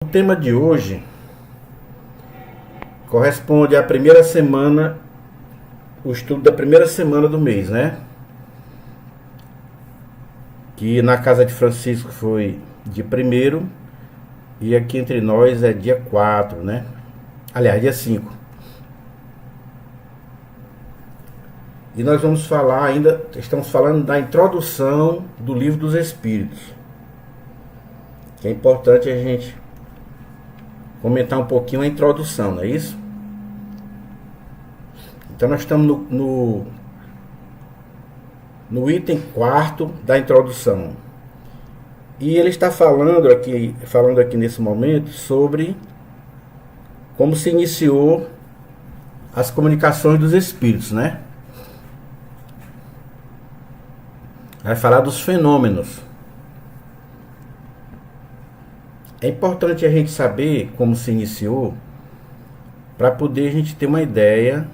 O tema de hoje corresponde à primeira semana, o estudo da primeira semana do mês, né? Que na casa de Francisco foi dia 1º e aqui entre nós é dia 4, né? Aliás, dia 5. E nós vamos falar ainda, estamos falando da introdução do Livro dos Espíritos. Que é importante a gente comentar um pouquinho a introdução, não é isso? Então nós estamos no item 4 da introdução. E ele está falando aqui nesse momento sobre como se iniciou as comunicações dos espíritos, né? Vai falar dos fenômenos. É importante a gente saber como se iniciou para poder a gente ter uma ideia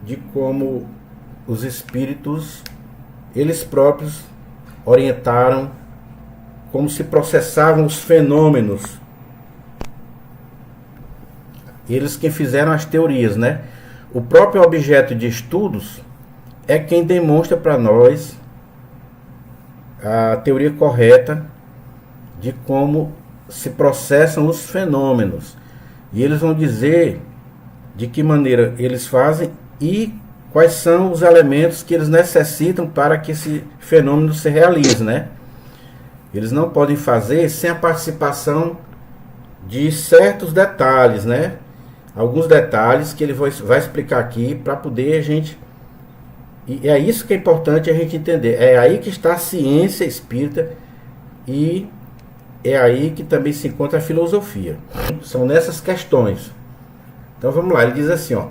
de como os espíritos, eles próprios, orientaram como se processavam os fenômenos. Eles que fizeram as teorias, né? O próprio objeto de estudos é quem demonstra para nós a teoria correta de como se processam os fenômenos. E eles vão dizer de que maneira eles fazem e quais são os elementos que eles necessitam para que esse fenômeno se realize, né? Eles não podem fazer sem a participação de certos detalhes, né? Alguns detalhes que ele vai explicar aqui para poder a gente... E é isso que é importante a gente entender. É aí que está a ciência espírita e é aí que também se encontra a filosofia. São nessas questões. Então vamos lá, ele diz assim, ó: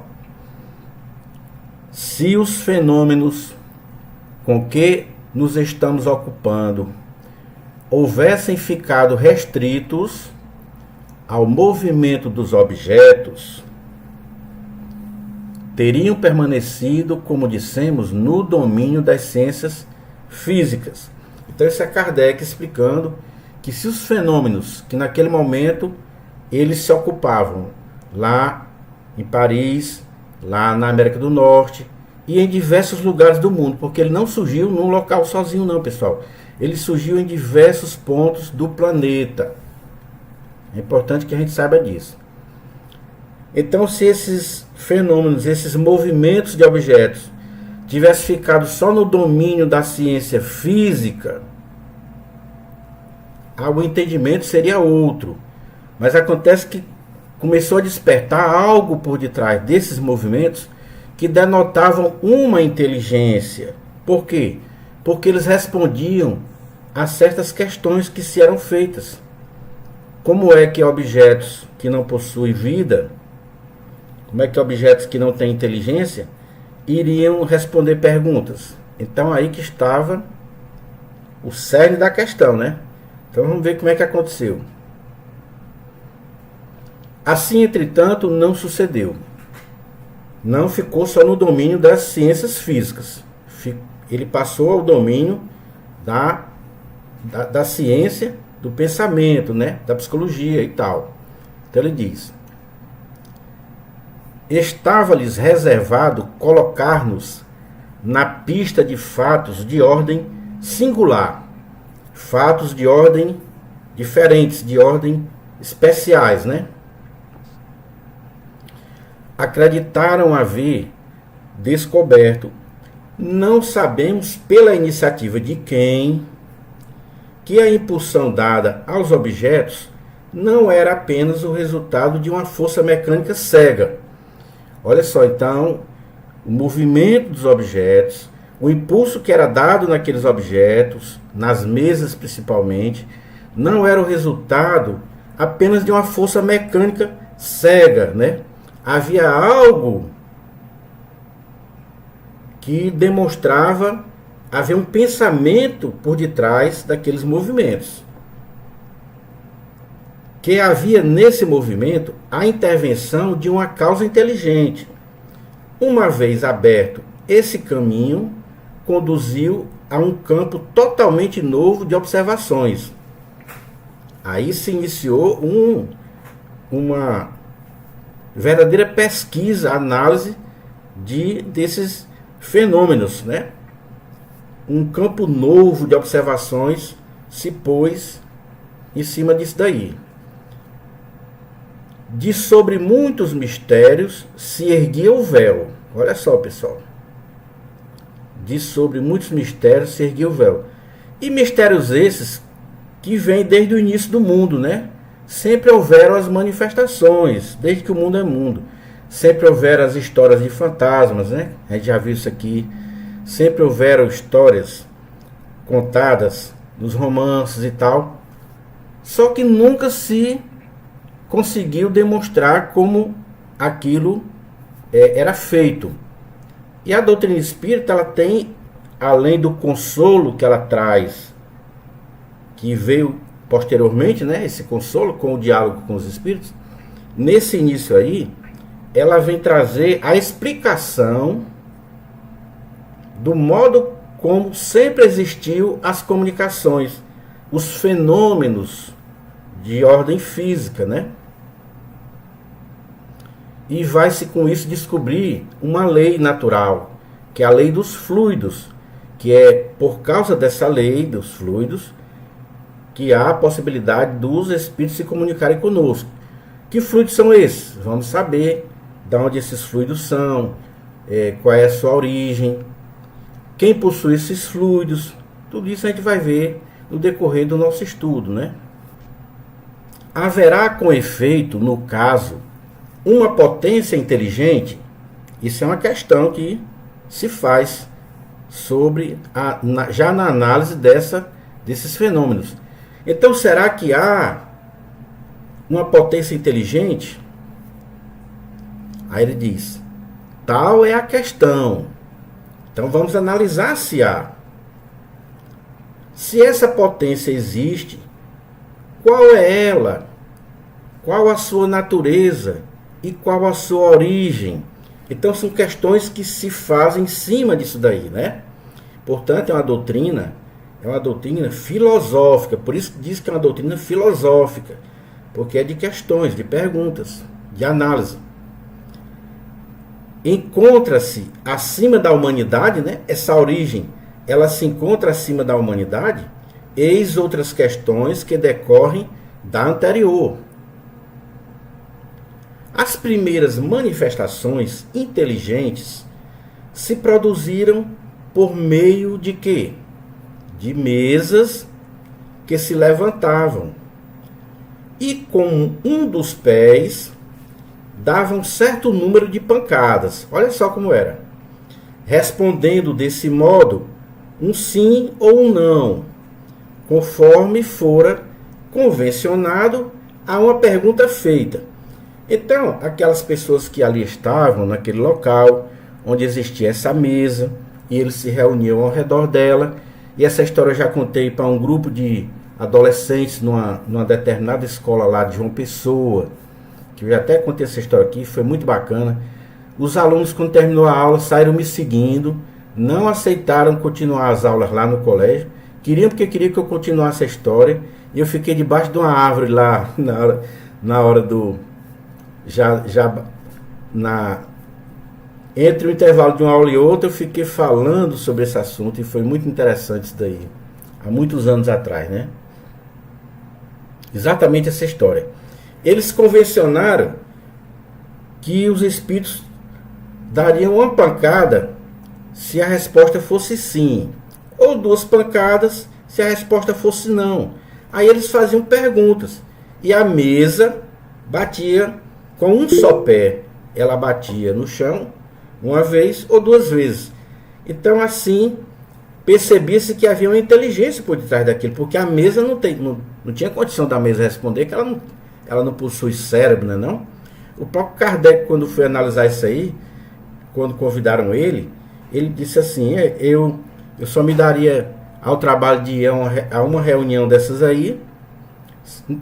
se os fenômenos com que nos estamos ocupando houvessem ficado restritos ao movimento dos objetos, teriam permanecido, como dissemos, no domínio das ciências físicas. Então isso é Kardec explicando que se os fenômenos que naquele momento eles se ocupavam lá em Paris, lá na América do Norte e em diversos lugares do mundo, porque ele não surgiu num local sozinho não, pessoal. Ele surgiu em diversos pontos do planeta. É importante que a gente saiba disso. Então, se esses fenômenos, esses movimentos de objetos tivessem ficado só no domínio da ciência física, o entendimento seria outro. Mas acontece que começou a despertar algo por detrás desses movimentos que denotavam uma inteligência. Por quê? Porque eles respondiam a certas questões que se eram feitas. Como é que objetos que não possuem vida, como é que objetos que não têm inteligência iriam responder perguntas? Então aí que estava o cerne da questão, né? Então vamos ver como é que aconteceu. Assim, entretanto, não sucedeu. Não ficou só no domínio das ciências físicas. Ele passou ao domínio da ciência do pensamento, né? Da psicologia e tal. Então ele diz: estava-lhes reservado colocar-nos na pista de fatos de ordem singular, fatos de ordem diferentes, de ordem especiais, né? Acreditaram haver descoberto, não sabemos pela iniciativa de quem, que a impulsão dada aos objetos não era apenas o resultado de uma força mecânica cega. Olha só, então, o movimento dos objetos, o impulso que era dado naqueles objetos, nas mesas principalmente, não era o resultado apenas de uma força mecânica cega, né? Havia algo que demonstrava, havia um pensamento por detrás daqueles movimentos. Que havia nesse movimento a intervenção de uma causa inteligente. Uma vez aberto esse caminho, conduziu a um campo totalmente novo de observações. Aí se iniciou uma verdadeira pesquisa, análise desses fenômenos, né? Um campo novo de observações se pôs em cima disso daí. De sobre muitos mistérios se erguia o véu. Olha só, pessoal. De sobre muitos mistérios se erguia o véu. E mistérios esses que vêm desde o início do mundo, né? Sempre houveram as manifestações, desde que o mundo é mundo. Sempre houveram as histórias de fantasmas, né? A gente já viu isso aqui. Sempre houveram histórias contadas nos romances e tal. Só que nunca se conseguiu demonstrar como aquilo era feito. E a doutrina espírita, ela tem, além do consolo que ela traz, que veio posteriormente, né, esse consolo com o diálogo com os espíritos, nesse início aí, ela vem trazer a explicação do modo como sempre existiu as comunicações, os fenômenos de ordem física, né? E vai-se com isso descobrir uma lei natural, que é a lei dos fluidos, que é por causa dessa lei dos fluidos que há a possibilidade dos espíritos se comunicarem conosco. Que fluidos são esses? Vamos saber de onde esses fluidos são, qual é a sua origem, quem possui esses fluidos. Tudo isso a gente vai ver no decorrer do nosso estudo, né? Haverá com efeito, no caso, uma potência inteligente? Isso é uma questão que se faz já na análise desses fenômenos. Então, será que há uma potência inteligente? Aí ele diz, tal é a questão. Então vamos analisar se há. Se essa potência existe, qual é ela? Qual a sua natureza? E qual a sua origem? Então são questões que se fazem em cima disso daí, né? Portanto, é uma doutrina filosófica. Por isso que diz que é uma doutrina filosófica, porque é de questões, de perguntas, de análise. Encontra-se acima da humanidade, né? Essa origem, ela se encontra acima da humanidade. Eis outras questões que decorrem da anterior. As primeiras manifestações inteligentes se produziram por meio de quê? De mesas que se levantavam e com um dos pés davam certo número de pancadas. Olha só como era. Respondendo desse modo um sim ou um não, conforme fora convencionado a uma pergunta feita. Então, aquelas pessoas que ali estavam, naquele local, onde existia essa mesa, e eles se reuniam ao redor dela, e essa história eu já contei para um grupo de adolescentes numa determinada escola lá de João Pessoa, que eu já até contei essa história aqui, foi muito bacana. Os alunos, quando terminou a aula, saíram me seguindo, não aceitaram continuar as aulas lá no colégio, queriam que eu continuasse a história, e eu fiquei debaixo de uma árvore lá, na hora do... Entre o intervalo de uma aula e outra, eu fiquei falando sobre esse assunto, e foi muito interessante isso daí, há muitos anos atrás, né? Exatamente essa história. Eles convencionaram que os espíritos dariam uma pancada se a resposta fosse sim, ou duas pancadas se a resposta fosse não. Aí eles faziam perguntas, e a mesa batia com um só pé. Ela batia no chão uma vez ou duas vezes. Então assim percebia-se que havia uma inteligência por detrás daquilo, porque a mesa não tinha condição da mesa responder, que ela não possui cérebro, né, não? O próprio Kardec, quando foi analisar isso aí, quando convidaram ele disse assim, eu só me daria ao trabalho de ir a uma reunião dessas aí,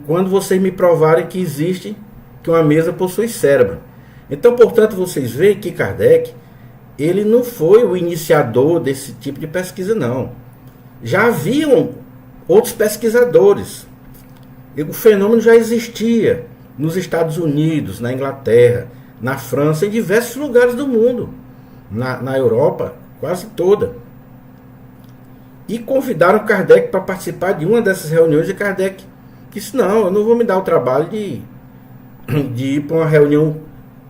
quando vocês me provarem que existe, que uma mesa possui cérebro. Então, portanto, vocês veem que Kardec, ele não foi o iniciador desse tipo de pesquisa, não. Já haviam outros pesquisadores. O fenômeno já existia nos Estados Unidos, na Inglaterra, na França, em diversos lugares do mundo, na Europa, quase toda. E convidaram Kardec para participar de uma dessas reuniões, e Kardec disse: não, eu não vou me dar o trabalho de ir para uma reunião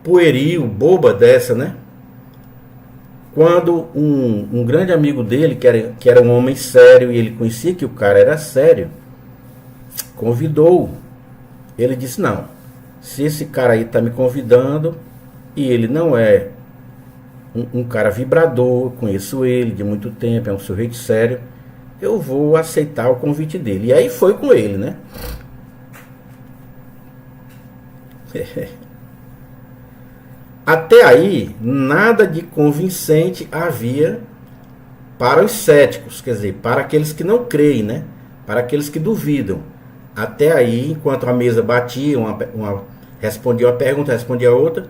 pueril, boba dessa, né? Quando um grande amigo dele, que era um homem sério, e ele conhecia que o cara era sério, convidou. Ele disse: não, se esse cara aí está me convidando, e ele não é um cara vibrador, conheço ele de muito tempo, é um sujeito sério, eu vou aceitar o convite dele. E aí foi com ele, né? Até aí, nada de convincente havia para os céticos, quer dizer, para aqueles que não creem, né? Para aqueles que duvidam. Até aí, enquanto a mesa batia, respondia uma pergunta, respondia outra,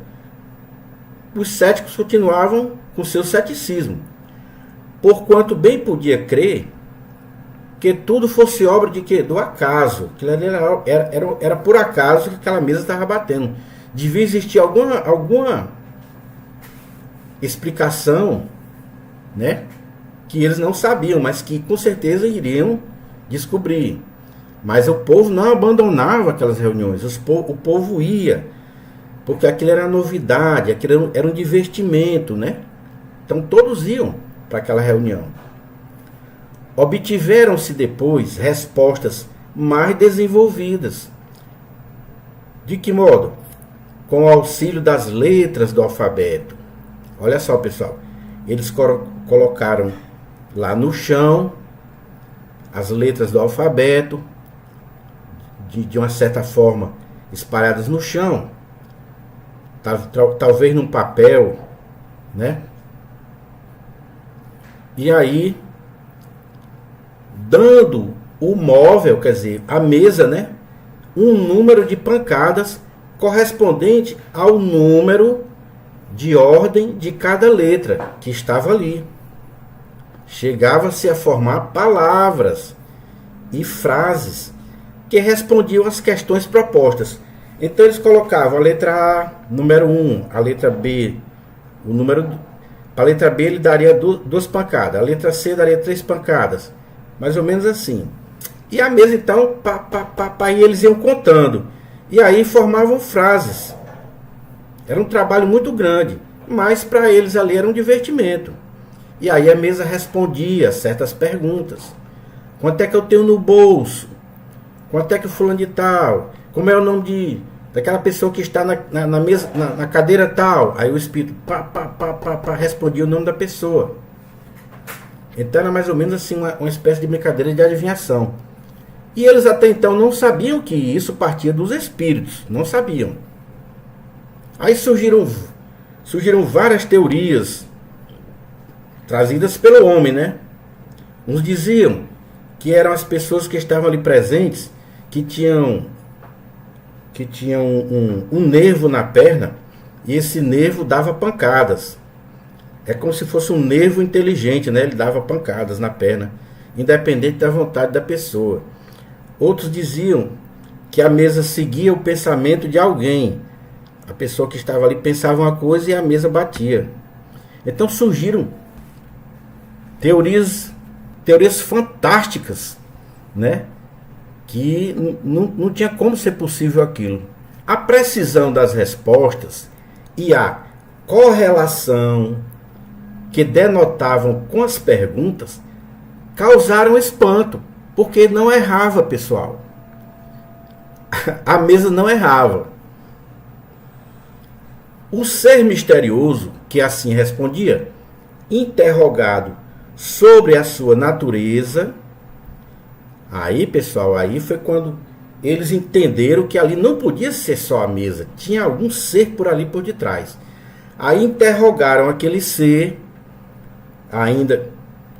os céticos continuavam com seu ceticismo, porquanto bem podia crer que tudo fosse obra de quê? Do acaso, que era por acaso que aquela mesa estava batendo. Devia existir alguma explicação, né, que eles não sabiam, mas que com certeza iriam descobrir. Mas o povo não abandonava aquelas reuniões, o povo ia, porque aquilo era novidade, aquilo era um divertimento, né? Então todos iam para aquela reunião. Obtiveram-se depois respostas mais desenvolvidas. De que modo? Com o auxílio das letras do alfabeto. Olha só, pessoal, eles colocaram lá no chão as letras do alfabeto, de uma certa forma espalhadas no chão, talvez num papel, né? E aí, dando o móvel, quer dizer, a mesa, né, um número de pancadas correspondente ao número de ordem de cada letra que estava ali. Chegava-se a formar palavras e frases que respondiam às questões propostas. Então eles colocavam a letra A, número 1, a letra B, o número... Para a letra B ele daria 2 pancadas, a letra C daria 3 pancadas, mais ou menos assim. E a mesa então, e eles iam contando. E aí formavam frases. Era um trabalho muito grande, mas para eles ali era um divertimento. E aí a mesa respondia certas perguntas. Quanto é que eu tenho no bolso? Quanto é que o fulano de tal? Como é o nome daquela pessoa que está na mesa, na cadeira tal? Aí o espírito respondia o nome da pessoa. Então era mais ou menos assim uma espécie de brincadeira de adivinhação. E eles até então não sabiam que isso partia dos espíritos. Não sabiam. Aí surgiram várias teorias trazidas pelo homem, né? Uns diziam que eram as pessoas que estavam ali presentes, que tinham um nervo na perna, e esse nervo dava pancadas. É como se fosse um nervo inteligente, né? Ele dava pancadas na perna, independente da vontade da pessoa. Outros diziam que a mesa seguia o pensamento de alguém. A pessoa que estava ali pensava uma coisa e a mesa batia. Então surgiram teorias fantásticas, né? Que não tinha como ser possível aquilo. A precisão das respostas e a correlação que denotavam com as perguntas causaram espanto, porque não errava, pessoal. A mesa não errava. O ser misterioso, que assim respondia, interrogado sobre a sua natureza, aí, pessoal, aí foi quando eles entenderam que ali não podia ser só a mesa, tinha algum ser por ali por detrás. Aí interrogaram aquele ser, ainda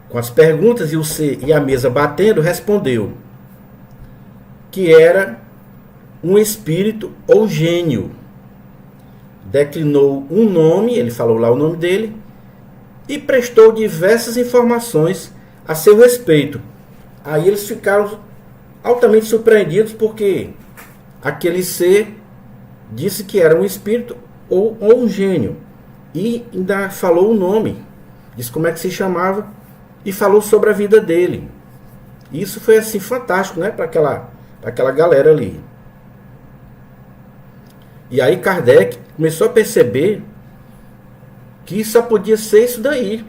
com as perguntas, e o ser e a mesa batendo, respondeu que era um espírito ou gênio. Declinou um nome, ele falou lá o nome dele, e prestou diversas informações a seu respeito. Aí eles ficaram altamente surpreendidos porque aquele ser disse que era um espírito ou um gênio. E ainda falou o nome, disse como é que se chamava e falou sobre a vida dele. Isso foi assim fantástico, né, para aquela galera ali. E aí Kardec começou a perceber que só podia ser isso daí,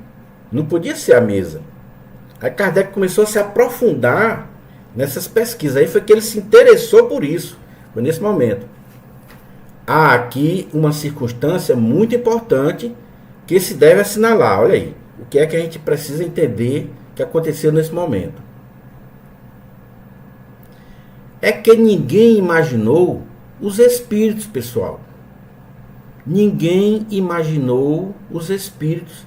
não podia ser a mesa. Aí Kardec começou a se aprofundar nessas pesquisas. Aí foi que ele se interessou por isso. Foi nesse momento. Há aqui uma circunstância muito importante que se deve assinalar. Olha aí, o que é que a gente precisa entender que aconteceu nesse momento. É que ninguém imaginou os espíritos, pessoal. Ninguém imaginou os espíritos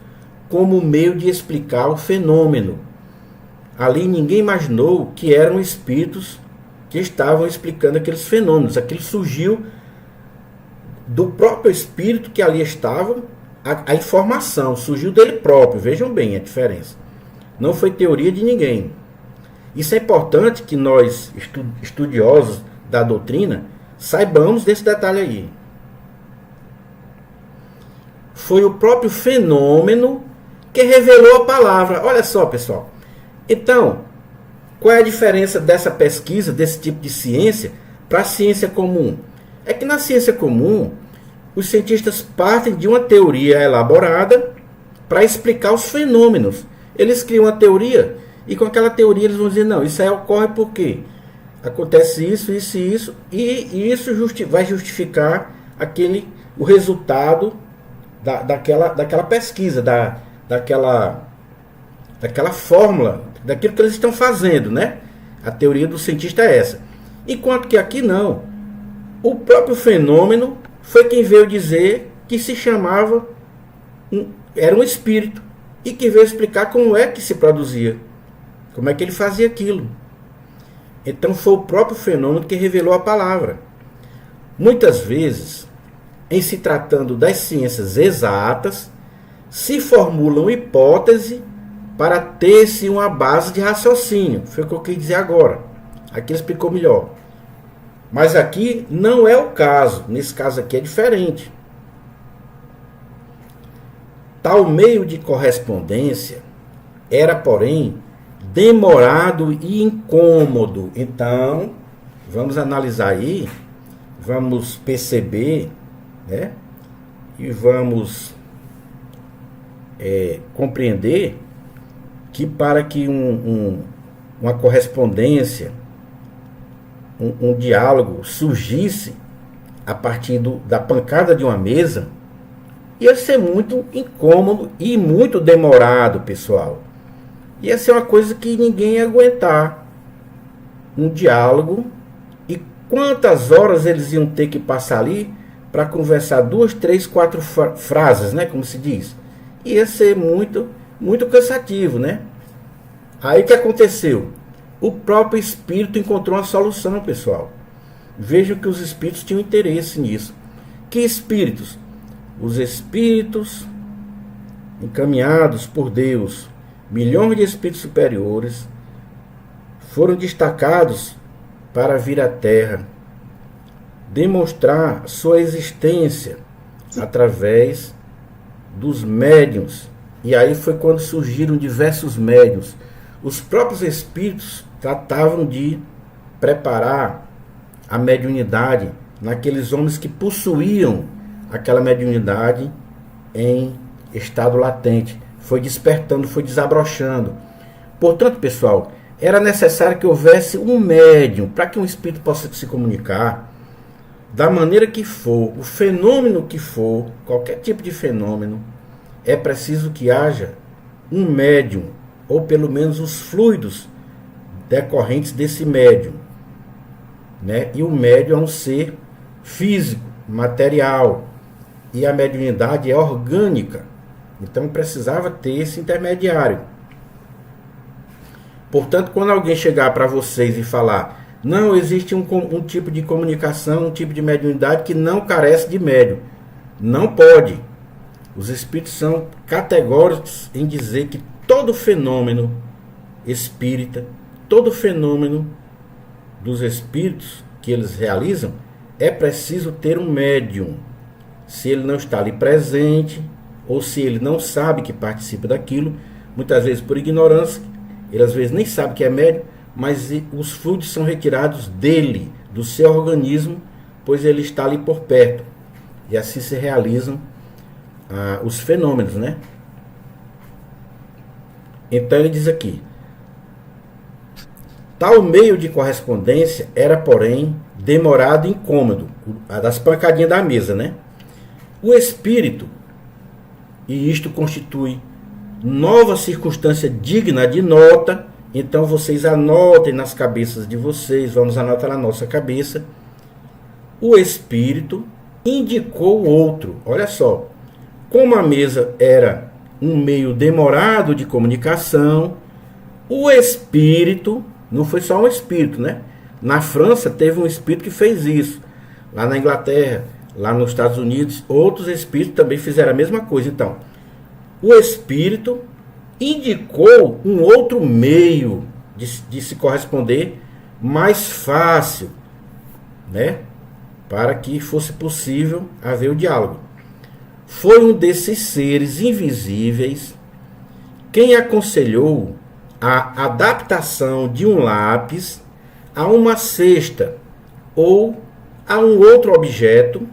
como meio de explicar o fenômeno. Ali ninguém imaginou que eram espíritos que estavam explicando aqueles fenômenos. Aquilo surgiu do próprio espírito que ali estava, a informação surgiu dele próprio. Vejam bem a diferença. Não foi teoria de ninguém. Isso é importante que nós, estudiosos da doutrina, saibamos desse detalhe aí. Foi o próprio fenômeno que revelou a palavra. Olha só, pessoal. Então, qual é a diferença dessa pesquisa, desse tipo de ciência, para a ciência comum? É que na ciência comum, os cientistas partem de uma teoria elaborada para explicar os fenômenos. Eles criam uma teoria e com aquela teoria eles vão dizer, não, isso aí ocorre por quê? Acontece isso, isso e isso, e isso vai justificar o resultado daquela pesquisa, daquela fórmula, daquilo que eles estão fazendo, né? A teoria do cientista é essa. Enquanto que aqui não. O próprio fenômeno foi quem veio dizer que se chamava, era um espírito, e que veio explicar como é que se produzia, como é que ele fazia aquilo. Então foi o próprio fenômeno que revelou a palavra. Muitas vezes, em se tratando das ciências exatas, se formulam hipóteses para ter-se uma base de raciocínio. Foi o que eu quis dizer agora. Aqui ele explicou melhor. Mas aqui não é o caso. Nesse caso aqui é diferente. Tal meio de correspondência era, porém, demorado e incômodo. Então, vamos analisar aí, vamos perceber, né? E vamos compreender que para que uma correspondência, um diálogo surgisse a partir da pancada de uma mesa, ia ser muito incômodo e muito demorado, pessoal. Ia ser uma coisa que ninguém ia aguentar. Um diálogo. E quantas horas eles iam ter que passar ali para conversar 2, 3, 4 frases, né? Como se diz. Ia ser muito, muito cansativo, né? Aí o que aconteceu? O próprio espírito encontrou uma solução, pessoal. Vejam que os espíritos tinham interesse nisso. Que espíritos? Os espíritos encaminhados por Deus, milhões de espíritos superiores, foram destacados para vir à Terra, demonstrar sua existência através dos médiuns. E aí foi quando surgiram diversos médiuns. Os próprios espíritos tratavam de preparar a mediunidade naqueles homens que possuíam aquela mediunidade em estado latente. Foi despertando, foi desabrochando. Portanto, pessoal, era necessário que houvesse um médium para que um espírito possa se comunicar da maneira que for, o fenômeno que for, qualquer tipo de fenômeno, é preciso que haja um médium, ou pelo menos os fluidos decorrentes desse médium, né? E o médium é um ser físico, material, e a mediunidade é orgânica. Então precisava ter esse intermediário. Portanto, quando alguém chegar para vocês e falar, não, existe um tipo de comunicação, um tipo de mediunidade que não carece de médium. Não pode. Os espíritos são categóricos em dizer que todo fenômeno espírita, todo fenômeno dos espíritos que eles realizam, é preciso ter um médium. Se ele não está ali presente, ou se ele não sabe que participa daquilo, muitas vezes por ignorância, ele às vezes nem sabe que é médium, mas os fluidos são retirados dele, do seu organismo, pois ele está ali por perto. E assim se realizam os fenômenos, né? Então ele diz aqui: tal meio de correspondência era, porém, demorado e incômodo, a das pancadinhas da mesa, né? O espírito, e isto constitui nova circunstância digna de nota, então vocês anotem nas cabeças de vocês, vamos anotar na nossa cabeça. O espírito indicou o outro, olha só, como a mesa era um meio demorado de comunicação, o espírito, não foi só um espírito, né? Na França teve um espírito que fez isso, lá na Inglaterra, lá nos Estados Unidos, outros espíritos também fizeram a mesma coisa. Então, o espírito indicou um outro meio de se corresponder mais fácil, né? Para que fosse possível haver o diálogo. Foi um desses seres invisíveis quem aconselhou a adaptação de um lápis a uma cesta ou a um outro objeto,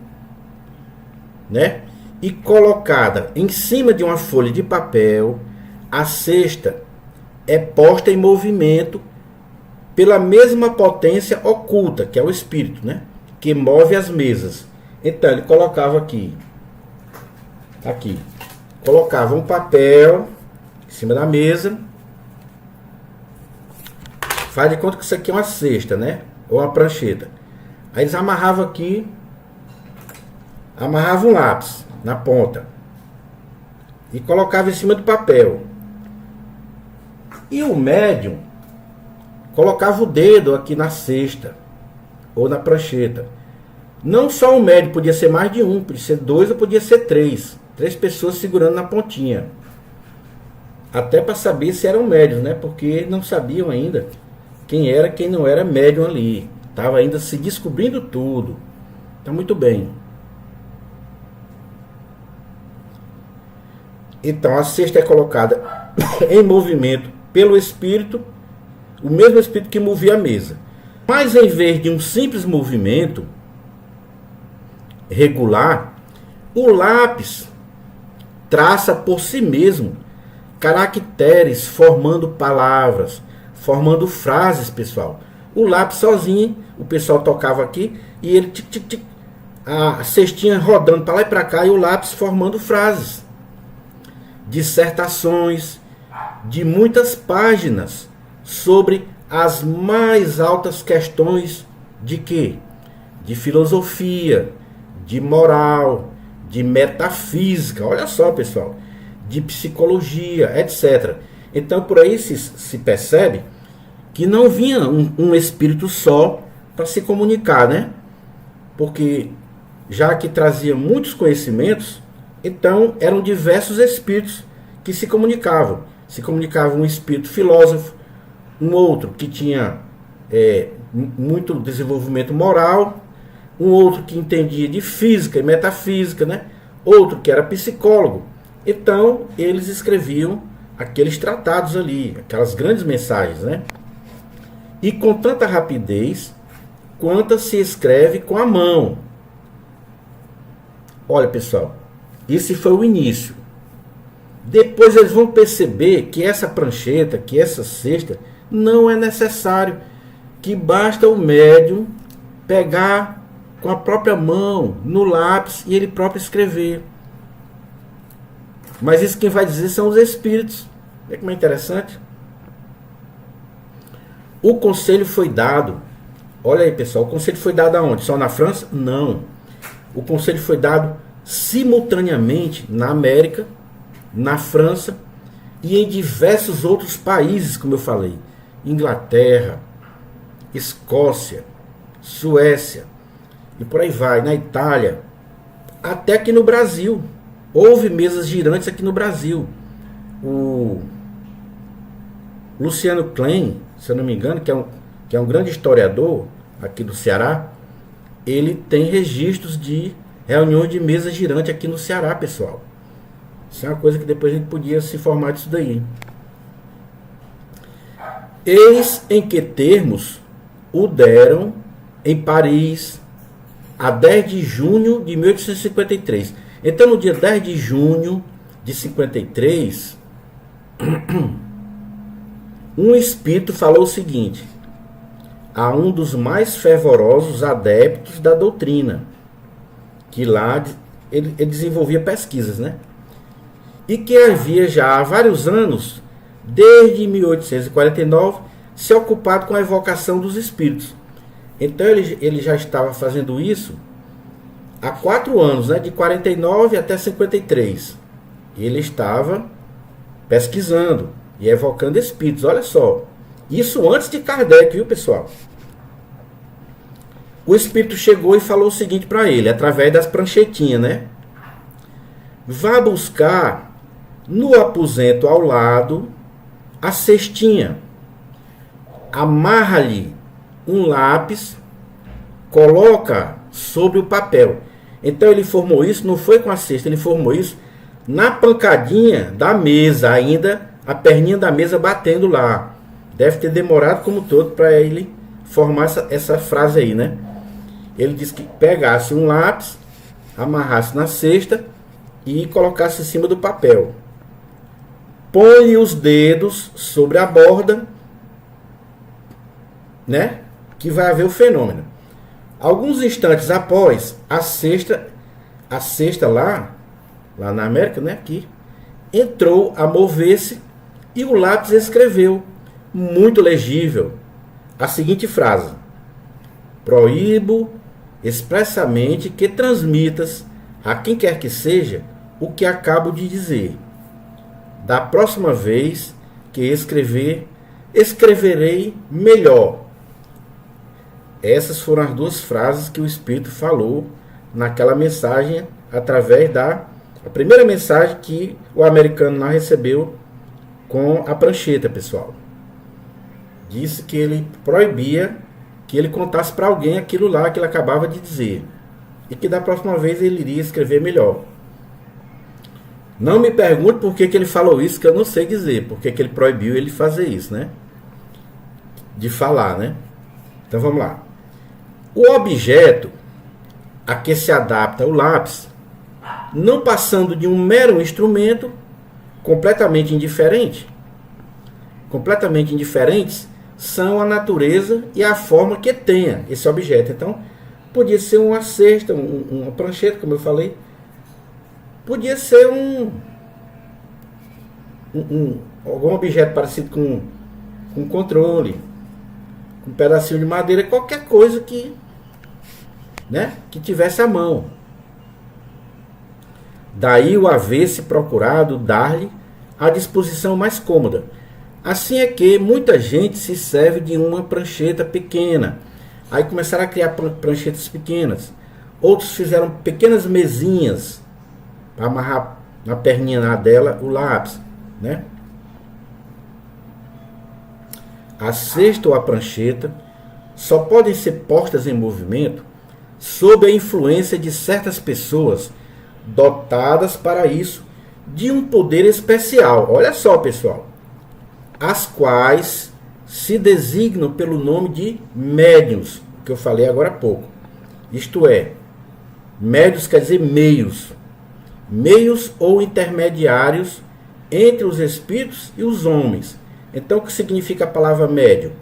né? E colocada em cima de uma folha de papel, a cesta é posta em movimento pela mesma potência oculta, que é o espírito, né? Que move as mesas. Então ele colocava aqui, colocava um papel em cima da mesa. Faz de conta que isso aqui é uma cesta, né? Ou uma prancheta. Aí eles amarravam aqui, amarravam um lápis na ponta e colocava em cima do papel. E o médium colocava o dedo aqui na cesta ou na prancheta. Não só o médium, podia ser mais de um, podia ser 2 ou podia ser 3. 3 pessoas segurando na pontinha. Até para saber se eram médiums, né? Porque não sabiam ainda quem era, quem não era médium ali. Estava ainda se descobrindo tudo. Então, muito bem. Então, a cesta é colocada em movimento pelo espírito, o mesmo espírito que movia a mesa. Mas, em vez de um simples movimento regular, o lápis traça por si mesmo caracteres, formando palavras, formando frases, pessoal. O lápis sozinho, o pessoal tocava aqui e ele tic, tic, tic, a cestinha rodando para lá e para cá e o lápis formando frases, dissertações de muitas páginas sobre as mais altas questões de quê? De filosofia, de moral, de metafísica, olha só, pessoal, de psicologia, etc. Então por aí se percebe que não vinha um espírito só para se comunicar, né? Porque já que trazia muitos conhecimentos, então eram diversos espíritos que se comunicavam. Se comunicava um espírito filósofo, um outro que tinha muito desenvolvimento moral, um outro que entendia de física e metafísica, né? Outro que era psicólogo. Então eles escreviam aqueles tratados ali, aquelas grandes mensagens, né? E com tanta rapidez quanto se escreve com a mão. Olha, pessoal, esse foi o início. Depois eles vão perceber que essa prancheta, que essa cesta, não é necessário, que basta o médium pegar com a própria mão, no lápis, e ele próprio escrever. Mas isso quem vai dizer são os espíritos. Vê como é interessante. O conselho foi dado. Olha aí, pessoal, o conselho foi dado aonde? Só na França? Não. O conselho foi dado simultaneamente na América, na França e em diversos outros países, como eu falei. Inglaterra, Escócia, Suécia e por aí vai, na Itália, até aqui no Brasil. Houve mesas girantes aqui no Brasil. O Luciano Klein, se eu não me engano, que é que é um grande historiador aqui do Ceará, ele tem registros de reuniões de mesa girante aqui no Ceará, pessoal. Isso é uma coisa que depois a gente podia se informar disso daí. Eis em que termos o deram em Paris, a 10 de junho de 1853. Então, no dia 10 de junho de 53, um espírito falou o seguinte a um dos mais fervorosos adeptos da doutrina, que lá ele desenvolvia pesquisas, né? E que havia já há vários anos, desde 1849, se ocupado com a evocação dos espíritos. Então ele já estava fazendo isso há 4 anos, né? De 49 até 53. Ele estava pesquisando e evocando espíritos, olha só. Isso antes de Kardec, viu, pessoal? O espírito chegou e falou o seguinte para ele, através das pranchetinhas, né? Vá buscar no aposento ao lado a cestinha. Amarra-lhe um lápis, coloca sobre o papel. Então ele formou isso, não foi com a cesta, ele formou isso na pancadinha da mesa, ainda a perninha da mesa batendo lá. Deve ter demorado como todo para ele formar essa frase aí, né? Ele disse que pegasse um lápis, amarrasse na cesta e colocasse em cima do papel. Põe os dedos sobre a borda, né? Que vai haver o fenômeno. Alguns instantes após, a cesta lá na América, né? Aqui, entrou a mover-se e o lápis escreveu, muito legível, a seguinte frase: proíbo expressamente que transmitas a quem quer que seja o que acabo de dizer. Da próxima vez que escreverei melhor. Essas foram as 2 frases que o Espírito falou naquela mensagem, através da primeira mensagem que o americano lá recebeu com a prancheta, pessoal. Disse que ele proibia que ele contasse para alguém aquilo lá que ele acabava de dizer. E que da próxima vez ele iria escrever melhor. Não me pergunte por que ele falou isso, que eu não sei dizer. Por que ele proibiu ele fazer isso, né? De falar, né? Então vamos lá. O objeto a que se adapta o lápis, não passando de um mero instrumento, completamente indiferentes são a natureza e a forma que tenha esse objeto. Então, podia ser uma cesta, uma prancheta, como eu falei. Podia ser algum objeto parecido com um controle, um pedacinho de madeira, qualquer coisa que tivesse à mão. Daí o haver-se procurado dar-lhe a disposição mais cômoda. Assim é que muita gente se serve de uma prancheta pequena. Aí começaram a criar pranchetas pequenas. Outros fizeram pequenas mesinhas para amarrar na perninha dela o lápis, né? A cesta ou a prancheta só podem ser postas em movimento sob a influência de certas pessoas dotadas para isso de um poder especial. Olha só, pessoal. As quais se designam pelo nome de médiuns, que eu falei agora há pouco. Isto é, médiuns quer dizer meios. Meios ou intermediários entre os espíritos e os homens. Então, o que significa a palavra médium?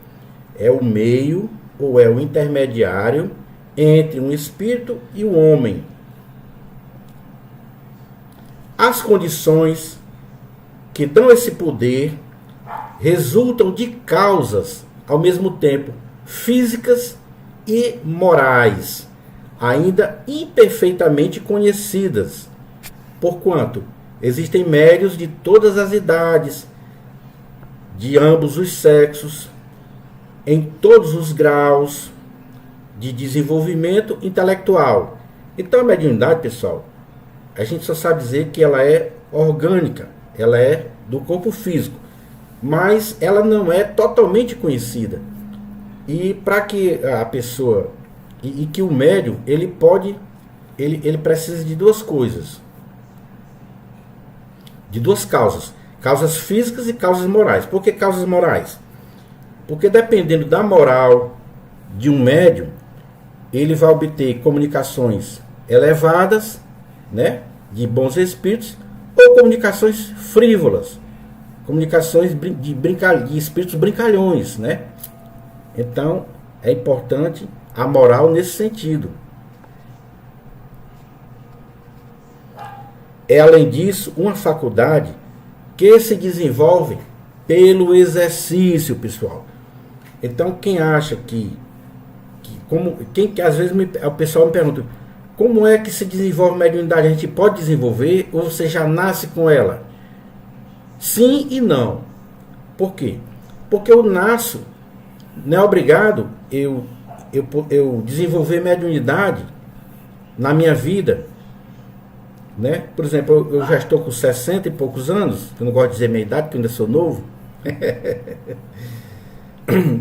É o meio ou é o intermediário entre um espírito e o homem. As condições que dão esse poder resultam de causas, ao mesmo tempo, físicas e morais, ainda imperfeitamente conhecidas, porquanto existem médiuns de todas as idades, de ambos os sexos, em todos os graus de desenvolvimento intelectual. Então a mediunidade, pessoal, a gente só sabe dizer que ela é orgânica, ela é do corpo físico, mas ela não é totalmente conhecida. E para que a pessoa e que o médium ele precisa de duas coisas, de duas causas, causas físicas e causas morais. Por que causas morais? Porque dependendo da moral de um médium, ele vai obter comunicações elevadas, né, de bons espíritos, ou comunicações frívolas, comunicações de espíritos brincalhões, né? Então, é importante a moral nesse sentido. É, além disso, uma faculdade que se desenvolve pelo exercício, pessoal. Então, quem acha às vezes o pessoal me pergunta, como é que se desenvolve mediunidade? A gente pode desenvolver ou você já nasce com ela? Sim e não. Por quê? Porque eu nasço, não é obrigado eu desenvolver mediunidade na minha vida, né? Por exemplo, eu já estou com 60 e poucos anos, eu não gosto de dizer minha idade, porque eu ainda sou novo,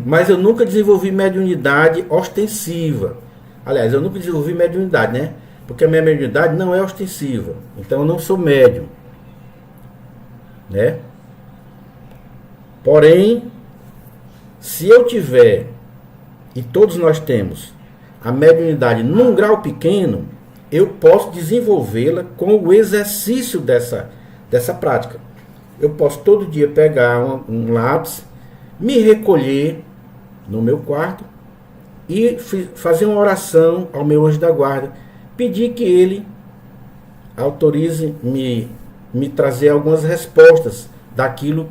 mas eu nunca desenvolvi mediunidade ostensiva. Aliás, eu nunca desenvolvi mediunidade, né? Porque a minha mediunidade não é ostensiva, então eu não sou médium, né? Porém, se eu tiver, e todos nós temos, a mediunidade num grau pequeno, eu posso desenvolvê-la com o exercício dessa prática. Eu posso todo dia pegar um lápis, me recolher no meu quarto e fazer uma oração ao meu anjo da guarda, pedir que ele autorize me trazer algumas respostas daquilo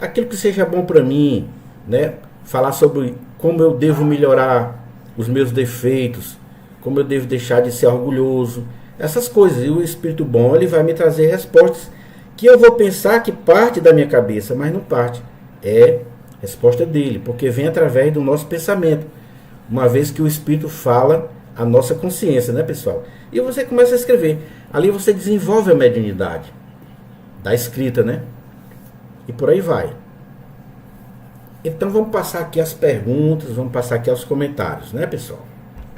aquilo que seja bom para mim, né? Falar sobre como eu devo melhorar os meus defeitos, como eu devo deixar de ser orgulhoso, essas coisas. E o Espírito bom, ele vai me trazer respostas que eu vou pensar que parte da minha cabeça, mas não parte. É resposta dele, porque vem através do nosso pensamento, uma vez que o Espírito fala a nossa consciência, né, pessoal? E você começa a escrever. Ali você desenvolve a mediunidade da escrita, né? E por aí vai. Então vamos passar aqui as perguntas, vamos passar aqui aos comentários, né, pessoal?